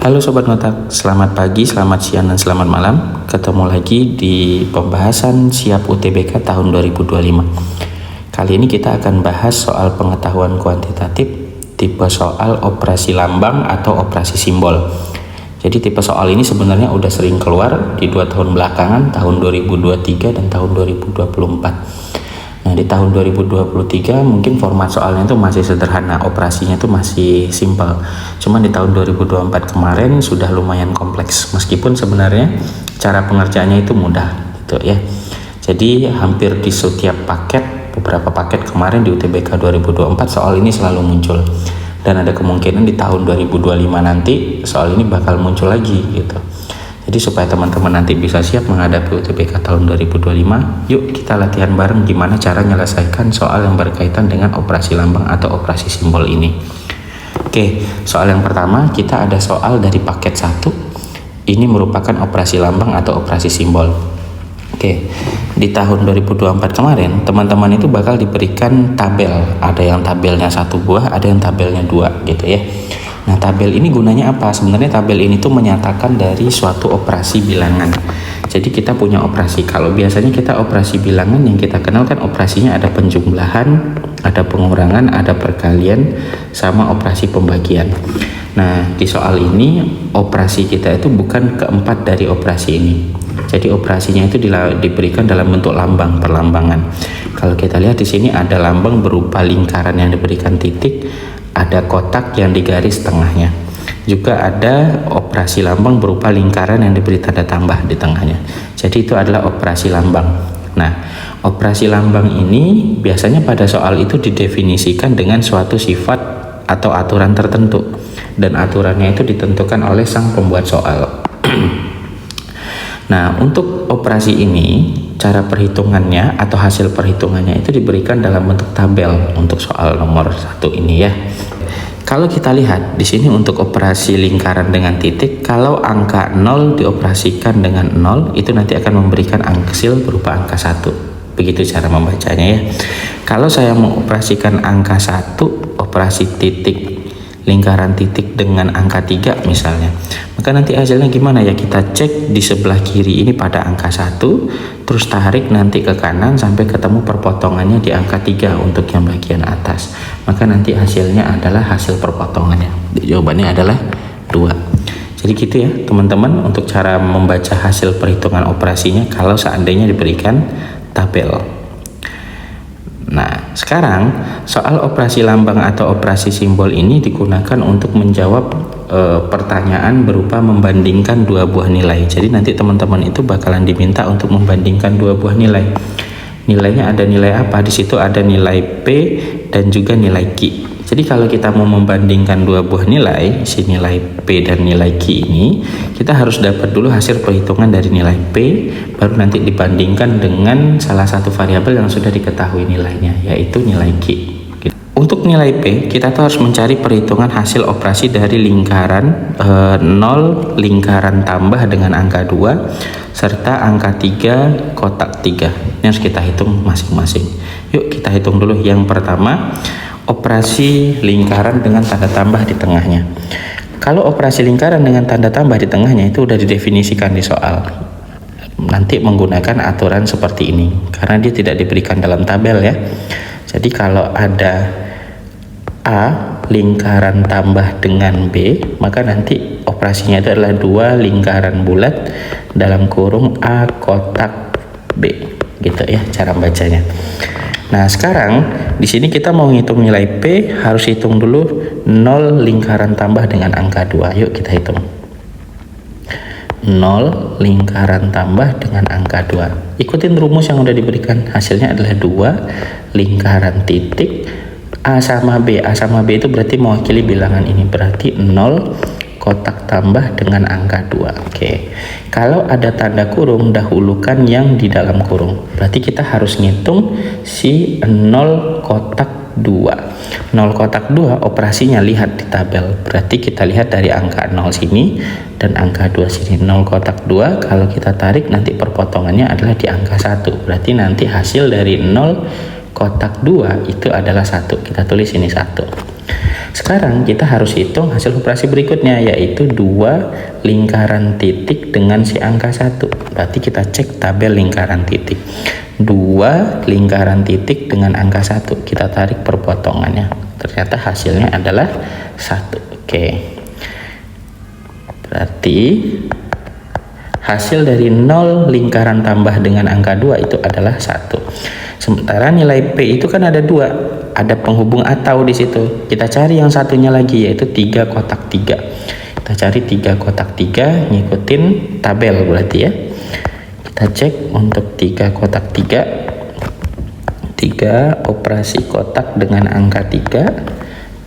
Halo Sobat Ngotak, selamat pagi, selamat siang, dan selamat malam. Ketemu lagi di pembahasan Siap UTBK tahun 2025. Kali ini kita akan bahas soal pengetahuan kuantitatif, tipe soal operasi lambang atau operasi simbol. Jadi tipe soal ini sebenarnya udah sering keluar di 2 tahun belakangan, tahun 2023 dan tahun 2024. Nah, di tahun 2023 mungkin format soalnya itu masih sederhana, operasinya itu masih simpel. Cuman di tahun 2024 kemarin sudah lumayan kompleks, meskipun sebenarnya cara pengerjaannya itu mudah gitu ya. Jadi hampir di setiap paket, beberapa paket kemarin di UTBK 2024 soal ini selalu muncul. Dan ada kemungkinan di tahun 2025 nanti soal ini bakal muncul lagi gitu. Jadi supaya teman-teman nanti bisa siap menghadapi UTBK tahun 2025, yuk kita latihan bareng gimana cara menyelesaikan soal yang berkaitan dengan operasi lambang atau operasi simbol ini. Oke, soal yang pertama kita ada soal dari paket 1. Ini merupakan operasi lambang atau operasi simbol. Oke, di tahun 2024 kemarin teman-teman itu bakal diberikan tabel. Ada yang tabelnya 1 buah, ada yang tabelnya 2 gitu ya. Nah, tabel ini gunanya apa? Sebenarnya tabel ini tuh menyatakan dari suatu operasi bilangan. Jadi kita punya operasi. Kalau biasanya kita operasi bilangan yang kita kenal kan operasinya ada penjumlahan, ada pengurangan, ada perkalian, sama operasi pembagian. Nah, di soal ini operasi kita itu bukan keempat dari operasi ini. Jadi operasinya itu diberikan dalam bentuk lambang, perlambangan. Kalau kita lihat di sini ada lambang berupa lingkaran yang diberikan titik, ada kotak yang digaris tengahnya. Juga ada operasi lambang berupa lingkaran yang diberi tanda tambah di tengahnya. Jadi itu adalah operasi lambang. Nah, operasi lambang ini biasanya pada soal itu didefinisikan dengan suatu sifat atau aturan tertentu. Dan aturannya itu ditentukan oleh sang pembuat soal. Nah, untuk operasi ini, cara perhitungannya atau hasil perhitungannya itu diberikan dalam bentuk tabel untuk soal nomor 1 ini ya. Kalau kita lihat di sini untuk operasi lingkaran dengan titik, kalau angka 0 dioperasikan dengan 0, itu nanti akan memberikan hasil berupa angka 1. Begitu cara membacanya ya. Kalau saya mengoperasikan angka 1, operasi titik lingkaran titik dengan angka 3 misalnya, maka nanti hasilnya gimana ya, kita cek di sebelah kiri ini pada angka 1, terus tarik nanti ke kanan sampai ketemu perpotongannya di angka 3 untuk yang bagian atas, maka nanti hasilnya adalah hasil perpotongannya, jawabannya adalah 2. Jadi gitu ya teman-teman untuk cara membaca hasil perhitungan operasinya kalau seandainya diberikan tabel. Nah, sekarang soal operasi lambang atau operasi simbol ini digunakan untuk menjawab pertanyaan berupa membandingkan 2 buah nilai. Jadi nanti teman-teman itu bakalan diminta untuk membandingkan 2 buah nilai. Nilainya ada nilai apa? Di situ ada nilai P dan juga nilai Q. Jadi kalau kita mau membandingkan 2 buah nilai, si nilai P dan nilai Q ini, kita harus dapat dulu hasil perhitungan dari nilai P, baru nanti dibandingkan dengan salah satu variabel yang sudah diketahui nilainya, yaitu nilai Q. Untuk nilai P, kita tuh harus mencari perhitungan hasil operasi dari lingkaran 0, lingkaran tambah dengan angka 2, serta angka 3, kotak 3. Ini harus kita hitung masing-masing. Yuk kita hitung dulu. Yang pertama, operasi lingkaran dengan tanda tambah di tengahnya. Kalau operasi lingkaran dengan tanda tambah di tengahnya itu udah didefinisikan di soal. Nanti menggunakan aturan seperti ini karena dia tidak diberikan dalam tabel ya. Jadi kalau ada A lingkaran tambah dengan B, maka nanti operasinya itu adalah 2 lingkaran bulat dalam kurung A kotak B. Gitu ya cara bacanya. Nah, sekarang di sini kita mau ngitung nilai P, harus hitung dulu 0 lingkaran tambah dengan angka 2. Yuk kita hitung. 0 lingkaran tambah dengan angka 2. Ikutin rumus yang udah diberikan. Hasilnya adalah 2 lingkaran titik A sama B. A sama B itu berarti mewakili bilangan ini. Berarti 0 kotak tambah dengan angka 2. Oke. Kalau ada tanda kurung, dahulukan yang di dalam kurung. Berarti kita harus ngitung si 0 kotak 2. 0 kotak 2 operasinya lihat di tabel. Berarti kita lihat dari angka 0 sini dan angka 2 sini. 0 kotak 2 kalau kita tarik nanti perpotongannya adalah di angka 1. Berarti nanti hasil dari 0 kotak 2 itu adalah 1. Kita tulis ini 1. Sekarang kita harus hitung hasil operasi berikutnya, yaitu 2 lingkaran titik dengan si angka 1. Berarti kita cek tabel lingkaran titik. 2 lingkaran titik dengan angka 1. Kita tarik perpotongannya. Ternyata hasilnya adalah 1. Oke. Berarti hasil dari 0 lingkaran tambah dengan angka 2 itu adalah 1. Sementara nilai P itu kan ada 2. Ada penghubung atau di situ. Kita cari yang satunya lagi, yaitu 3 kotak 3. Kita cari 3 kotak 3, ngikutin tabel berarti ya. Kita cek untuk 3 kotak 3. 3 operasi kotak dengan angka 3.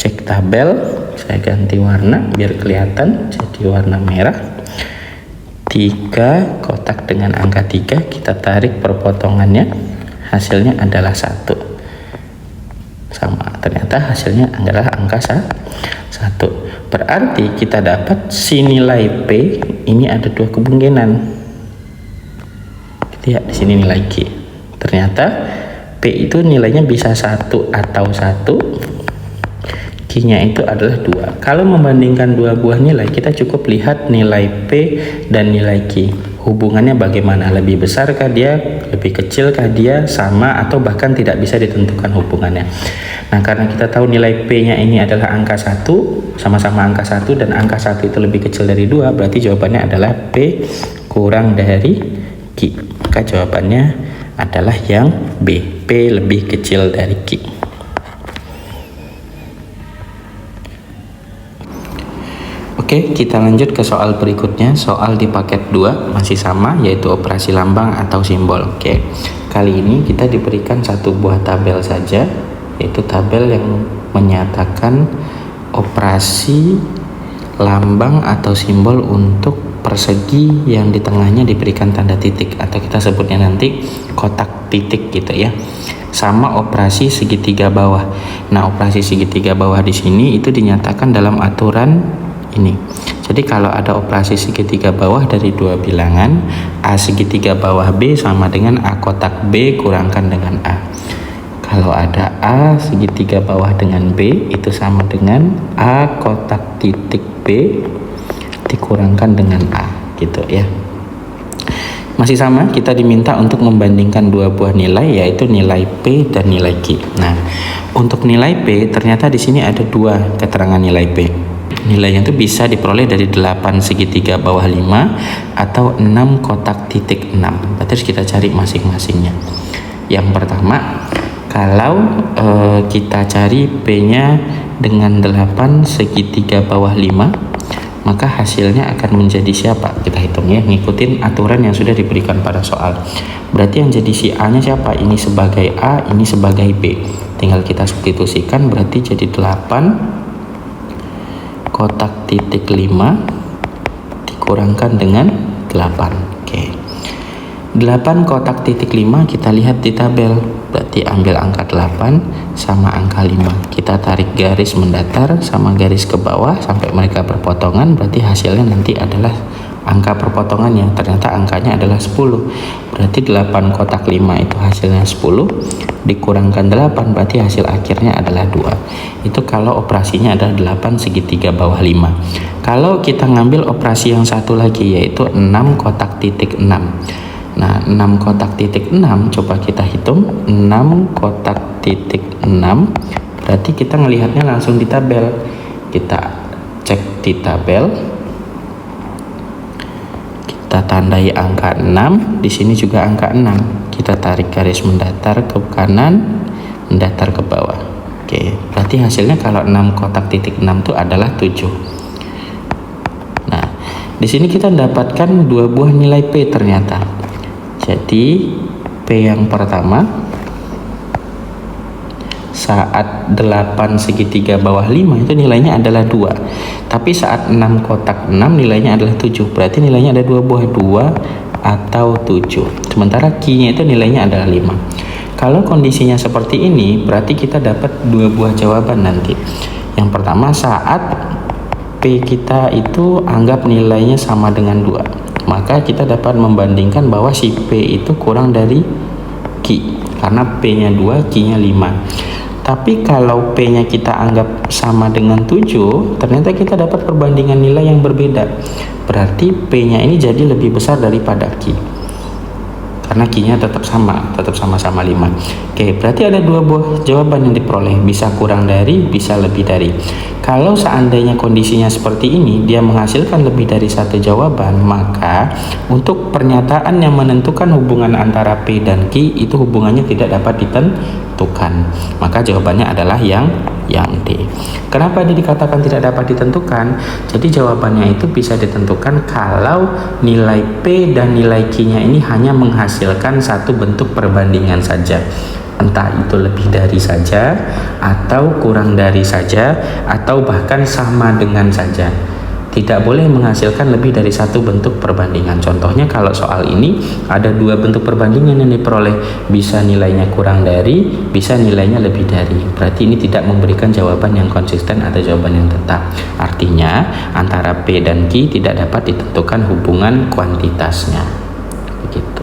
Cek tabel. Saya ganti warna biar kelihatan, jadi warna merah. 3 kotak dengan angka 3, kita tarik perpotongannya, hasilnya adalah 1. Sama, ternyata hasilnya adalah angka 1. Berarti kita dapat si nilai P ini ada 2 kemungkinan. Gitu ya, di sini nilai Q. Ternyata P itu nilainya bisa 1 atau 1. Q-nya itu adalah 2. Kalau membandingkan dua buah nilai, kita cukup lihat nilai P dan nilai Q. Hubungannya bagaimana? Lebih besarkah dia? Lebih kecilkah dia? Sama atau bahkan tidak bisa ditentukan hubungannya. Nah, karena kita tahu nilai P-nya ini adalah angka 1, sama-sama angka 1 dan angka 1 itu lebih kecil dari 2, berarti jawabannya adalah P kurang dari Q. Maka jawabannya adalah yang B. P lebih kecil dari Q. Oke, kita lanjut ke soal berikutnya. Soal di paket 2 masih sama, yaitu operasi lambang atau simbol. Oke, kali ini kita diberikan satu buah tabel saja, yaitu tabel yang menyatakan operasi lambang atau simbol untuk persegi yang di tengahnya diberikan tanda titik, atau kita sebutnya nanti kotak titik gitu ya. Sama operasi segitiga bawah. Nah, operasi segitiga bawah di sini itu dinyatakan dalam aturan ini. Jadi kalau ada operasi segitiga bawah dari dua bilangan, A segitiga bawah B sama dengan A kotak B kurangkan dengan A. Kalau ada A segitiga bawah dengan B, itu sama dengan A kotak titik B dikurangkan dengan A, gitu ya. Masih sama, kita diminta untuk membandingkan dua buah nilai, yaitu nilai P dan nilai Q. Nah, untuk nilai P ternyata di sini ada dua keterangan nilai P. Nilainya itu bisa diperoleh dari 8 segitiga bawah 5 atau 6 kotak titik 6. Berarti harus kita cari masing-masingnya. Yang pertama, kalau kita cari P-nya dengan 8 segitiga bawah 5, maka hasilnya akan menjadi siapa? Kita hitung ya, ngikutin aturan yang sudah diberikan pada soal. Berarti yang jadi si A-nya siapa? Ini sebagai A, ini sebagai B. Tinggal kita substitusikan, berarti jadi 8 kotak titik 5 dikurangkan dengan 8. Oke. 8 kotak titik 5 kita lihat di tabel. Berarti ambil angka 8 sama angka 5. Kita tarik garis mendatar sama garis ke bawah sampai mereka berpotongan, berarti hasilnya nanti adalah angka perpotongannya. Ternyata angkanya adalah 10. Berarti 8 kotak 5 itu hasilnya 10 dikurangkan 8, berarti hasil akhirnya adalah 2. Itu kalau operasinya adalah 8 segitiga bawah 5. Kalau kita ngambil operasi yang satu lagi, yaitu 6 kotak titik 6. Nah, 6 kotak titik 6 coba kita hitung. 6 kotak titik 6 berarti kita ngelihatnya langsung di tabel. Kita cek di tabel, kita tandai angka 6, di sini juga angka 6. Kita tarik garis mendatar ke kanan, mendatar ke bawah. Oke, berarti hasilnya kalau 6 kotak titik 6 itu adalah 7. Nah, di sini kita mendapatkan dua buah nilai P ternyata. Jadi P yang pertama saat 8 segitiga bawah 5 itu nilainya adalah 2. Tapi saat 6 kotak 6 nilainya adalah 7. Berarti nilainya ada dua buah, 2 atau 7. Sementara Q-nya itu nilainya adalah 5. Kalau kondisinya seperti ini, berarti kita dapat dua buah jawaban nanti. Yang pertama, saat P kita itu anggap nilainya sama dengan 2, maka kita dapat membandingkan bahwa si P itu kurang dari Q. karena P-nya 2, Q-nya 5. Tapi kalau P-nya kita anggap sama dengan 7, ternyata kita dapat perbandingan nilai yang berbeda. Berarti P-nya ini jadi lebih besar daripada Q. Karena Q-nya tetap sama-sama 5. Oke, berarti ada dua buah jawaban yang diperoleh, bisa kurang dari, bisa lebih dari. Kalau seandainya kondisinya seperti ini, dia menghasilkan lebih dari satu jawaban, maka untuk pernyataan yang menentukan hubungan antara P dan Q itu hubungannya tidak dapat ditentukan. Maka jawabannya adalah yang D. Kenapa ini dikatakan tidak dapat ditentukan? Jadi jawabannya itu bisa ditentukan kalau nilai P dan nilai Q-nya ini hanya menghasilkan satu bentuk perbandingan saja. Entah itu lebih dari saja, atau kurang dari saja, atau bahkan sama dengan saja. Tidak boleh menghasilkan lebih dari satu bentuk perbandingan. Contohnya kalau soal ini ada dua bentuk perbandingan yang diperoleh, bisa nilainya kurang dari, bisa nilainya lebih dari. Berarti ini tidak memberikan jawaban yang konsisten atau jawaban yang tetap. Artinya antara P dan Q tidak dapat ditentukan hubungan kuantitasnya. Begitu.